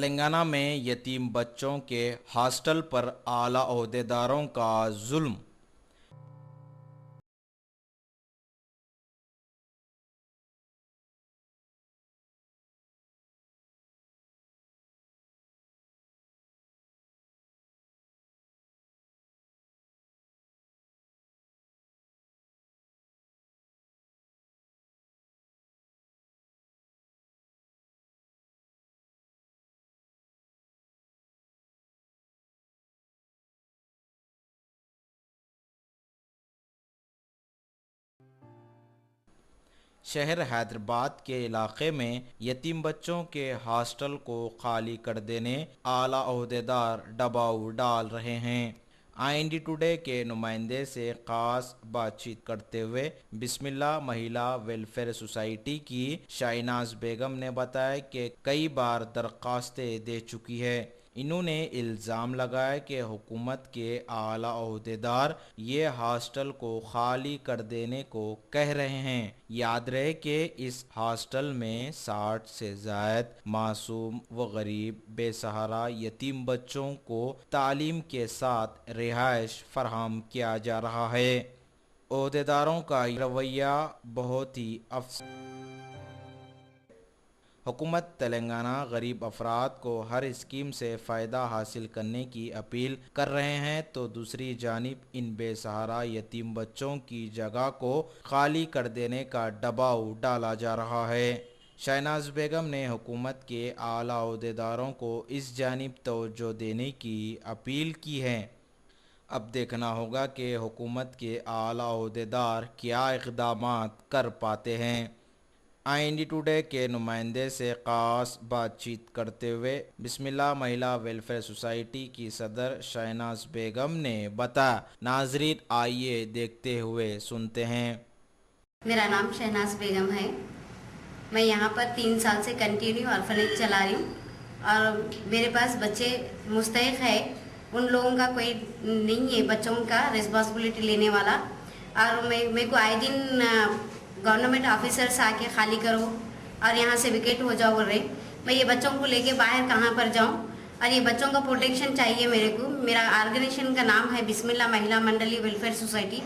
तेलंगाना में यतीम बच्चों के हॉस्टल पर आला ओहदेदारों का जुल्म। शहर हैदराबाद के इलाके में यतीम बच्चों के हॉस्टल को खाली कर देने आला ओहदेदार दबाव डाल रहे हैं। आईएनडी टुडे के नुमाइंदे से खास बातचीत करते हुए बिस्मिल्लाह महिला वेलफेयर सोसाइटी की शाहनाज बेगम ने बताया कि कई बार दरखास्तें दे चुकी है। इन्होंने इल्ज़ाम लगाया कि हुकूमत के आला ओहदेदार ये हॉस्टल को खाली कर देने को कह रहे हैं। याद रहे कि इस हॉस्टल में 60 से ज़ायद मासूम व गरीब बेसहारा यतीम बच्चों को तालीम के साथ रिहाइश फराहम किया जा रहा है। ओहदेदारों का रवैया बहुत ही हुकूमत तेलंगाना गरीब अफराद को हर स्कीम से फ़ायदा हासिल करने की अपील कर रहे हैं, तो दूसरी जानिब इन बेसहारा यतीम बच्चों की जगह को खाली कर देने का दबाव डाला जा रहा है। शाहनाज बेगम ने हुकूमत के आला ओहदेदारों को इस जानिब तवज्जो देने की अपील की है। अब देखना होगा कि हुकूमत के आला ओहदेदार क्या इक़दामात कर पाते हैं। आईएनडी टुडे के नुमाइंदे से ख़ास बातचीत करते हुए बिस्मिल्लाह महिला वेलफेयर सोसाइटी की सदर शाहनाज बेगम ने बताया। नाजरीन, आइए देखते हुए सुनते हैं। मेरा नाम शहनाज बेगम है। मैं यहाँ पर 3 साल से कंटिन्यू ऑर्फनेज चला रही हूँ और मेरे पास बच्चे मुस्तहिक है। उन लोगों का कोई नहीं है बच्चों का रिस्पॉन्सिबिलिटी लेने वाला, और मेरे को आए दिन गवर्नमेंट ऑफिसर्स आके खाली करो और यहाँ से विकेट हो जाओ बोल रहे। मैं ये बच्चों को लेके बाहर कहाँ पर जाऊँ, और ये बच्चों का प्रोटेक्शन चाहिए मेरे को। मेरा ऑर्गेनाइजेशन का नाम है बिस्मिल्लाह महिला मंडली वेलफेयर सोसाइटी।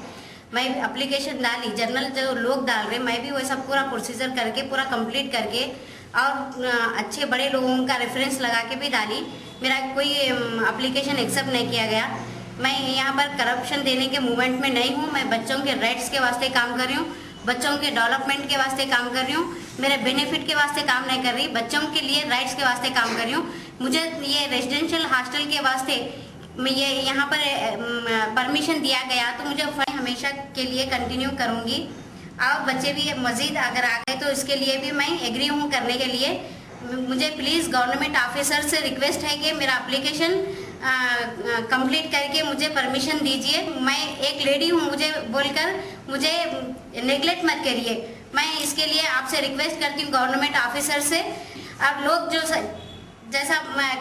मैं एप्लीकेशन डाली, जनरल जो लोग डाल रहे, मैं भी वैसा पूरा प्रोसीजर करके पूरा कंप्लीट करके और अच्छे बड़े लोगों का रेफरेंस लगा के भी डाली। मेरा कोई एप्लीकेशन एक्सेप्ट नहीं किया गया। मैं यहाँ पर करप्शन देने के मूवमेंट में नहीं हूँ। मैं बच्चों के राइट्स के वास्ते काम कर रही हूँ, बच्चों के डेवलपमेंट के वास्ते काम कर रही हूँ। मेरे बेनिफिट के वास्ते काम नहीं कर रही, बच्चों के लिए राइट्स के वास्ते काम कर रही हूँ। मुझे ये रेजिडेंशियल हॉस्टल के वास्ते ये यहाँ पर परमिशन दिया गया, तो मुझे हमेशा के लिए कंटिन्यू करूँगी। और बच्चे भी मज़ीद अगर आ गए तो इसके लिए भी मैं एग्री हूँ करने के लिए। मुझे प्लीज़ गवर्नमेंट ऑफिसर से रिक्वेस्ट है कि मेरा एप्लीकेशन कंप्लीट करके मुझे परमिशन दीजिए। मैं एक लेडी हूँ मुझे बोलकर मुझे नेगलेक्ट मत करिए। मैं इसके लिए आपसे रिक्वेस्ट करती हूँ गवर्नमेंट ऑफिसर से। अब लोग जो जैसा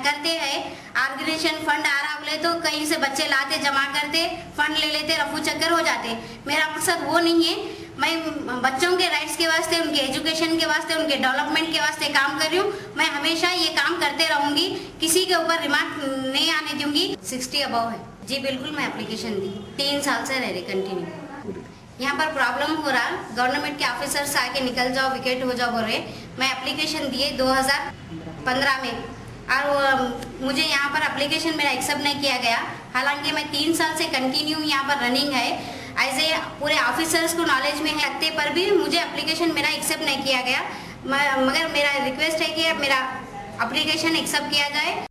करते हैं, ऑर्गेनाइजेशन फंड आ रहा बोले तो कहीं से बच्चे लाते, जमा करते, फंड ले लेते, रफू चक्कर हो जाते। मेरा मकसद वो नहीं है। मैं बच्चों के राइट्स के वास्ते, उनके एजुकेशन के वास्ते, उनके डेवलपमेंट के वास्ते काम कर रही हूँ। मैं हमेशा ये काम करते रहूँगी, किसी के ऊपर रिमार्क नहीं आने दूंगी। 60 अबव है जी, बिल्कुल। मैं एप्लीकेशन दी, 3 साल से रह रही कंटिन्यू। यहाँ पर प्रॉब्लम हो रहा, गवर्नमेंट के ऑफिसर्स आके निकल जाओ, विकेट हो जाओ बोल रहे। मैं एप्लीकेशन दिए 2015 में, और मुझे यहाँ पर एप्लीकेशन मेरा एक्सेप्ट नहीं किया गया। हालांकि मैं 3 साल से कंटिन्यू यहाँ पर रनिंग है, ऐसे पूरे ऑफिसर्स को नॉलेज में है रखते पर भी मुझे एप्लीकेशन मेरा एक्सेप्ट नहीं किया गया। मगर मेरा रिक्वेस्ट है कि मेरा एप्लीकेशन एक्सेप्ट किया जाए।